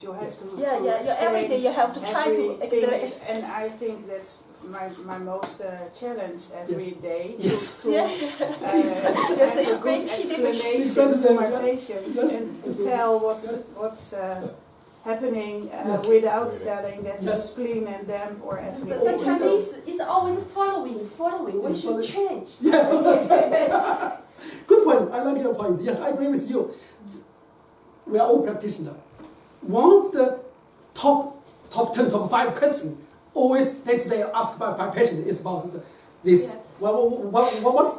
You have to every day you have to try to explain. And I think that's my most challenge every day. Yes. To have a good explanation to my patients and to tell what's happening without telling that it's spleen and damp or everything. The Chinese is always following. We should change. Yeah. Good point. I like your point. Yes, I agree with you. We are all practitioners. One of the top 10, top 5 questions always day-to-day asked by patient is about this. Yeah. What's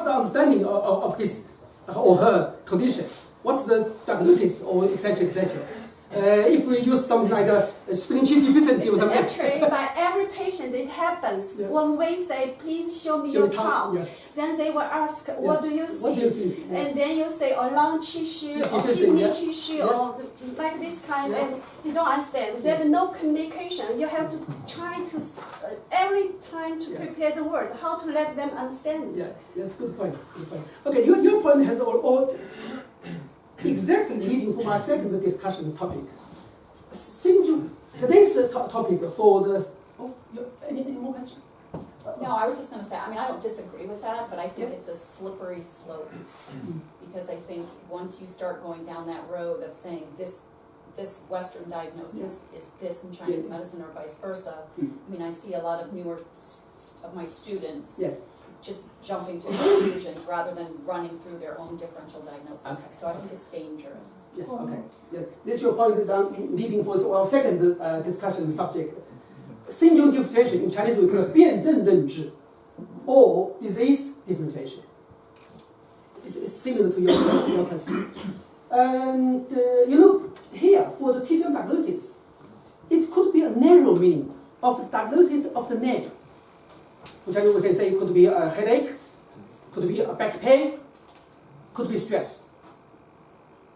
the understanding of his or her condition? What's the diagnosis or etc. etc. If we use something like a spleen deficiency or something. Actually, by every patient it happens. Yeah. When we say, please show me your tongue, yes. Then they will ask, what do you see? What do you see? Yes. And then you say, lung tissue, or kidney tissue, or like this kind, and they don't understand. There's no communication. You have to try to, every time to prepare the words, how to let them understand. Yes, that's good point. Good point. Okay, your point has all exactly leading for my second discussion topic. Today's topic for the. Any more questions? No, I was just going to say, I mean, I don't disagree with that, but I think it's a slippery slope. Because I think once you start going down that road of saying this Western diagnosis is this in Chinese medicine or vice versa, I mean, I see a lot of newer of my students just jumping to conclusions rather than running through their own differential diagnosis. Okay. So I think it's dangerous. Yes, okay. Yeah. This is your point leading for our second discussion subject. Syndrome differentiation in Chinese we call it 辩证认知 or disease differentiation. It's similar to your question. And here for the TCM diagnosis, it could be a narrow meaning of the diagnosis of the name. For example, we can say it could be a headache, could be a back pain, could be stress.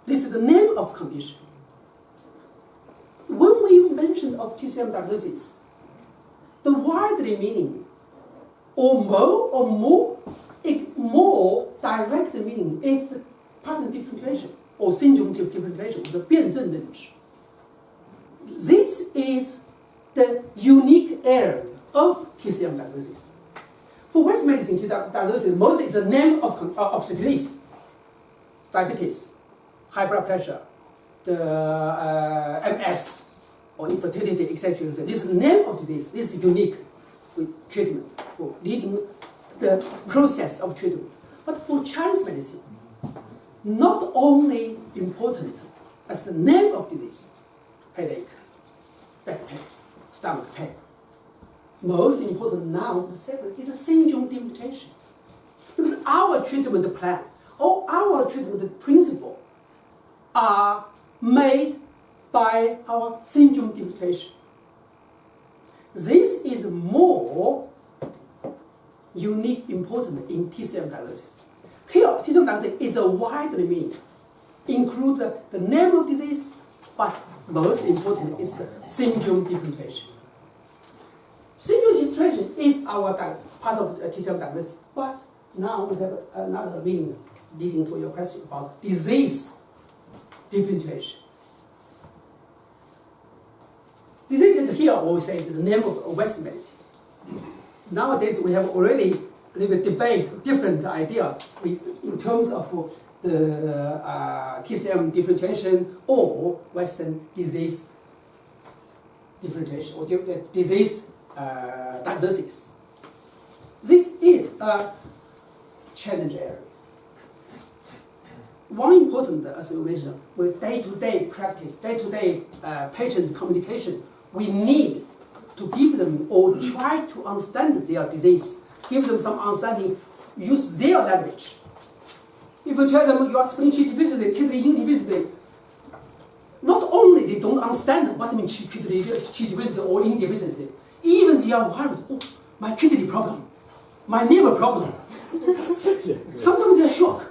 This is the name of condition. When we mention of TCM diagnosis, the widely meaning, or more direct meaning is the pattern differentiation or syndrome differentiation, the 辩证认知. This is the unique area of TCM diagnosis. For Western medicine, diagnosis mostly is the name of the disease. Diabetes, high blood pressure, the MS, or infertility, etc. This is the name of the disease. This is unique with treatment for leading the process of treatment. But for Chinese medicine, not only important as the name of disease, headache, back pain, stomach pain. Most important now is the syndrome differentiation. Because our treatment plan or our treatment principle are made by our syndrome differentiation. This is more unique, important in TCM diagnosis. Here, TCM diagnosis is a wide meaning, include the name of disease, but most important is the syndrome differentiation. Syndrome differentiation is our part of TCM diagnosis, but now we have another meaning leading to your question about disease differentiation. Disease here always say the name of Western medicine. Nowadays we have already a little bit debate different idea in terms of the TCM differentiation or Western disease differentiation or disease diagnosis. This is a challenge area. One important, as you mentioned, with day-to-day practice, day-to-day patient communication, we need to give them or try to understand their disease, give them some understanding, use their language. If you tell them you are spleen deficiency, kidney deficiency, not only they don't understand what means kidney deficiency or indeficiency, even they are worried, oh, my kidney problem, my liver problem. Sometimes they are shocked.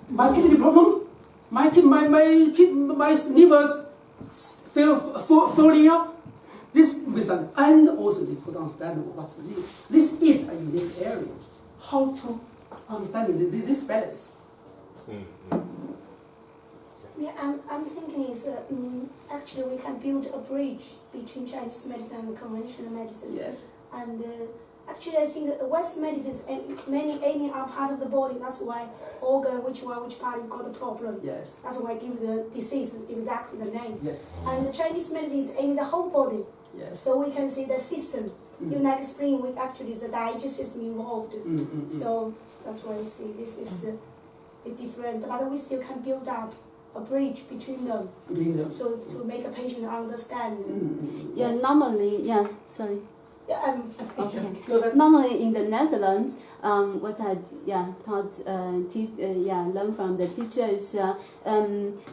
My kidney problem, my liver failure, this misunderstanding, and also they could understand what's the need. This is a unique area. How to understand this balance? Yeah, I'm thinking is actually we can build a bridge between Chinese medicine and conventional medicine. Yes. And actually, I think Western medicine is many aiming are part of the body. That's why organ, which part you got the problem. Yes. That's why I give the disease exactly the name. Yes. And the Chinese medicine is aiming the whole body. Yes. So we can see the system. You like explain with actually the digestive system involved. So that's why I see this is a different, but we still can build up a bridge between them. So to make a patient understand. Yeah, normally, sorry. Yeah, Okay. Go ahead. Normally in the Netherlands, what I learn from the teacher is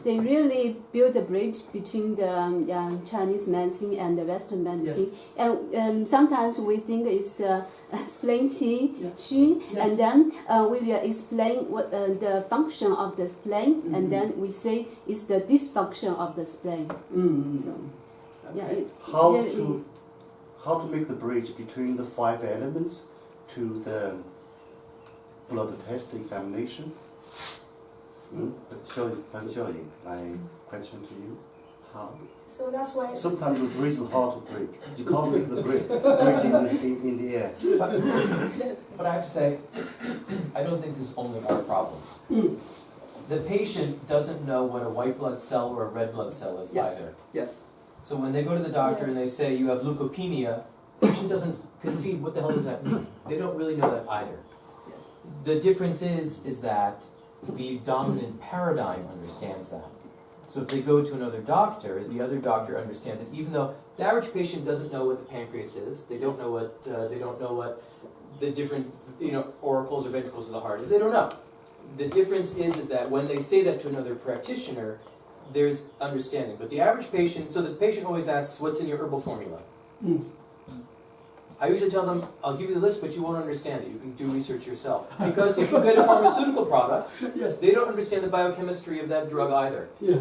they really build a bridge between the Chinese medicine and the Western medicine. Yes. And sometimes we think it's spleen qi, Yes. and then we will explain what the function of the spleen, and then we say it's the dysfunction of the spleen. So, it's how to make the bridge between the 5 elements to the blood test examination? My question to you. How? So that's why. Sometimes the bridge is hard to break. You can't make the bridge in the air. But I have to say, I don't think this is only our problem. The patient doesn't know what a white blood cell or a red blood cell is either. Yes. So when they go to the doctor and they say you have leukopenia, the patient doesn't conceive what the hell does that mean. They don't really know that either. Yes. The difference is that the dominant paradigm understands that. So if they go to another doctor, the other doctor understands it. Even though the average patient doesn't know what the pancreas is, they don't know what the different auricles or ventricles of the heart is. They don't know. The difference is that when they say that to another practitioner, there's understanding. But the average patient, so the patient always asks, what's in your herbal formula? I usually tell them, I'll give you the list, but you won't understand it. You can do research yourself. Because if you get a pharmaceutical product, they don't understand the biochemistry of that drug either. Yeah.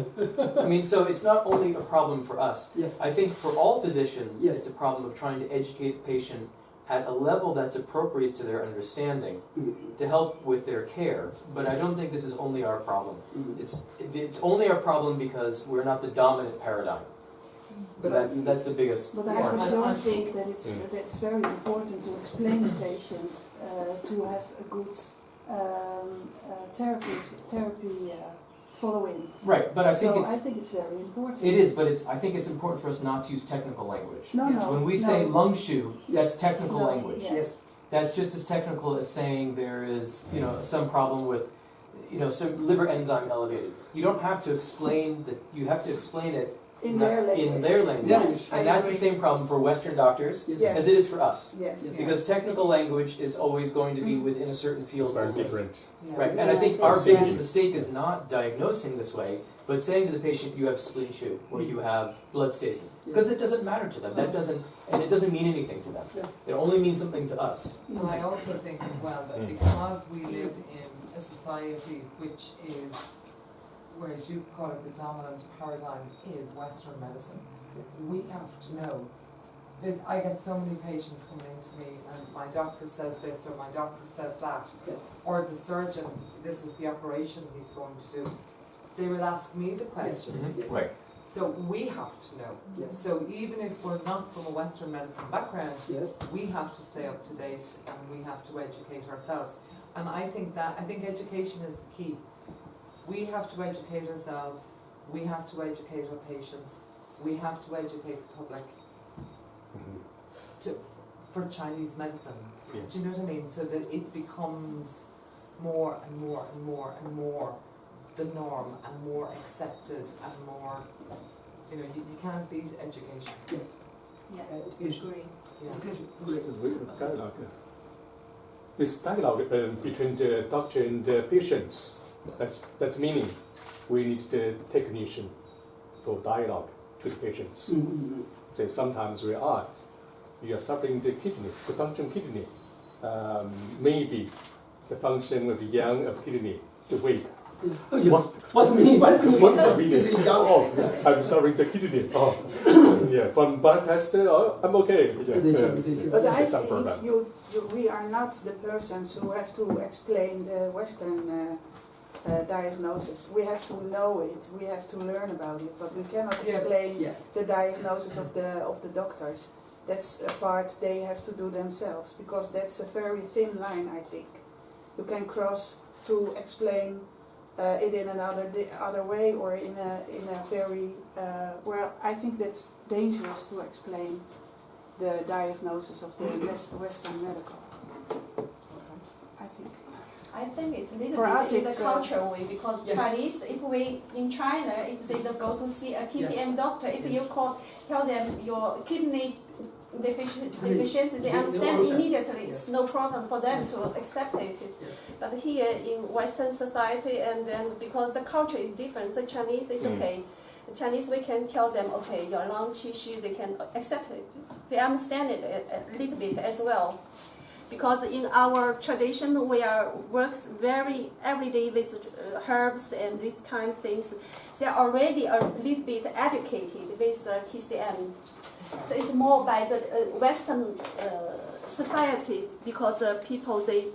I mean, so it's not only a problem for us. Yes. I think for all physicians, Yes. it's a problem of trying to educate the patient at a level that's appropriate to their understanding to help with their care. But I don't think this is only our problem. It's only our problem because we're not the dominant paradigm. But that's the biggest But I part. for sure think that it's very important to explain the patient to have a good therapy following. Right, but I think I think it's very important. it is, but I think it's important for us not to use technical language. No. When we say lung shu, that's technical language. Yes. That's just as technical as saying there is, some problem with, some liver enzyme elevated. You don't have to explain that. You have to explain it In their language. Yes, and that's the same problem for Western doctors Yes. as it is for us. Yes. Because technical language is always going to be within a certain field. It's very only. different. Right, and I think our biggest mistake is not diagnosing this way, but saying to the patient, you have spleen shu, or you have blood stasis. Because it doesn't matter to them. It doesn't mean anything to them. It only means something to us. And I also think as well that because we live in a society which is, whereas you call it the dominant paradigm, is Western medicine, we have to know. I get so many patients coming in to me and my doctor says this or my doctor says that, or the surgeon, this is the operation he's going to do. They will ask me the questions. Right. So we have to know. Yes. So even if we're not from a Western medicine background, Yes. we have to stay up to date and we have to educate ourselves. And I think education is the key. We have to educate ourselves, we have to educate our patients, we have to educate the public for Chinese medicine. Yeah. Do you know what I mean? So that it becomes more and more and more and more the norm and more accepted and more, you can't beat education. Yes. Yeah, Education. agree. Yeah. Education. Dialogue. This dialogue between the doctor and the patients, that's meaning we need the technician for dialogue to the patients. So sometimes you are suffering the kidney, the function kidney. Maybe the function of the yang of kidney, the weight. What's meaning? Oh, I'm suffering the kidney. Oh, yeah. From blood test, I'm okay. But I Some problem. think we are not the persons who have to explain the Western diagnosis. We have to know it, we have to learn about it, but we cannot explain the diagnosis of the doctors. That's a part they have to do themselves, because that's a very thin line, I think. You can cross to explain it in other way, or in a very well, I think that's dangerous to explain the diagnosis of the Western medical. I think it's a little For us bit in the it's, contrary way, because Chinese, in China, if they don't go to see a TCM doctor, if you tell them your kidney deficiency, they understand immediately. It's no problem for them to accept it. But here in Western society, and then because the culture is different, so Chinese is okay. Chinese, we can tell them, okay, your lung tissue, they can accept it. They understand it a little bit as well. Because in our tradition, we works very every day with herbs and these kind of things. They are already a little bit educated with TCM. So it's more by the Western society, because people they.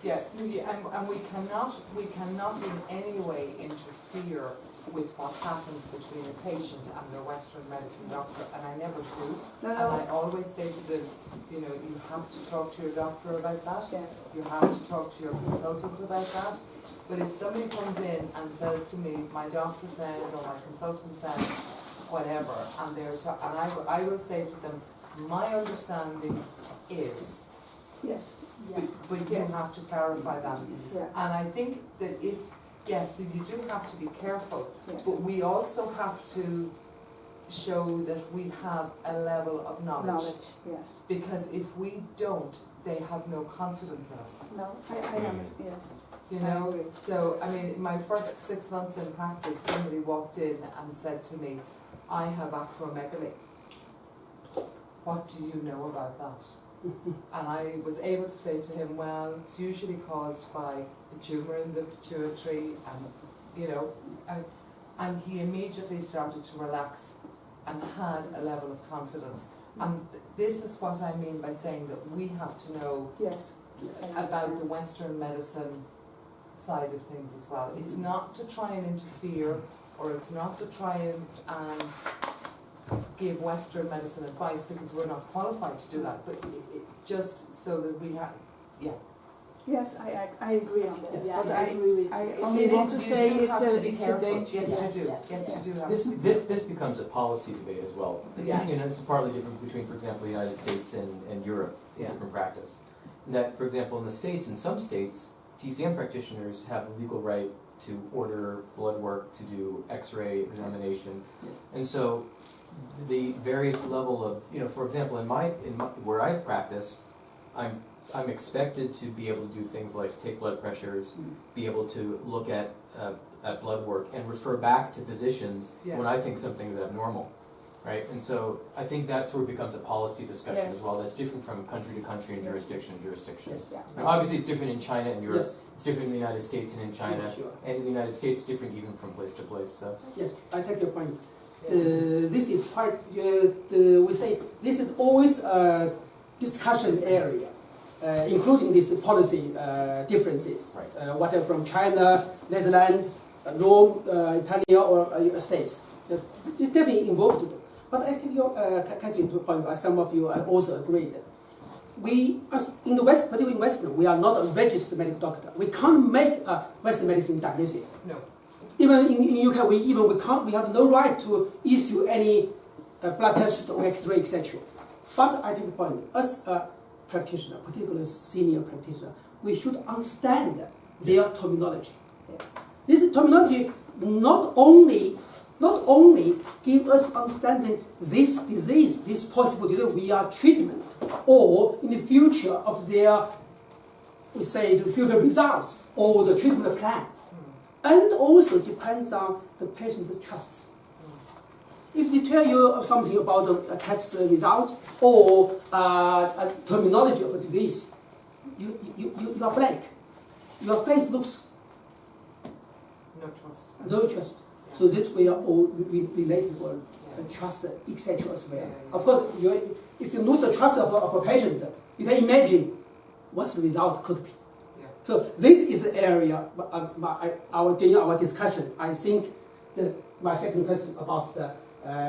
Yes, and we cannot in any way interfere with what happens between a patient and their Western medicine doctor, and I never do. And I always say to them, you have to talk to your doctor about that. Yes. You have to talk to your consultant about that. But if somebody comes in and says to me, my doctor says or my consultant says whatever, and I will say to them, my understanding is. Yes. But you have to clarify that. Yeah. And I think that so you do have to be careful, Yes. but we also have to show that we have a level of knowledge. Yes. Because if we don't, they have no confidence in us. No, I understand. Yes. You I know? agree. So, I mean, my first 6 months in practice, somebody walked in and said to me, I have acromegaly. What do you know about that? And I was able to say to him, well, it's usually caused by a tumour in the pituitary, and he immediately started to relax and had a level of confidence. And this is what I mean by saying that we have to know about the Western medicine side of things as well. It's not to try and interfere, or it's not to try and give Western medicine advice, because we're not qualified to do that, but just so that we have, Yes, I agree on that. Yeah, But I agree with I you. only want to say it's a danger. Yes, you do. Yes, you do have to be This becomes a policy debate as well. Yeah. This is partly different between, for example, the United States and Europe in different practice. And that, for example, in the States, in some states, TCM practitioners have the legal right to order blood work, to do X-ray examination, and so the various level of, for example, in my where I practice, I'm expected to be able to do things like take blood pressures, be able to look at blood work and refer back to physicians when I think something is abnormal, right? And so I think that sort of becomes a policy discussion as well. That's different from country to country and jurisdiction to jurisdiction. Yes. Yeah. Now, obviously, it's different in China and Europe. It's different in the United States and in China, Sure. and in the United States, different even from place to place. So. Yes, I take your point. This is quite, we say, this is always a discussion area, including these policy differences, whether from China, Netherlands, Rome, Italy, or States. It's definitely involved. But I take your Catherine to a point, some of you also agreed. We, as in the West, particularly in Western, we are not a registered medical doctor. We can't make a Western medicine diagnosis. No. Even in UK, we have no right to issue any blood test or X-ray, etc. But I take the point, as a practitioner, particularly senior practitioner, we should understand their terminology. This terminology not only give us understanding this disease, this possible disease via treatment, or in the future of their, we say, the future results or the treatment plan. And also depends on the patient's trust. If they tell you something about a test result or a terminology of a disease, you are blank. Your face looks no trust. So this we are all related for trust, etc. as well. Of course, if you lose the trust of a patient, you can imagine what the result could be. So So this is the area during our discussion. I think my second question about the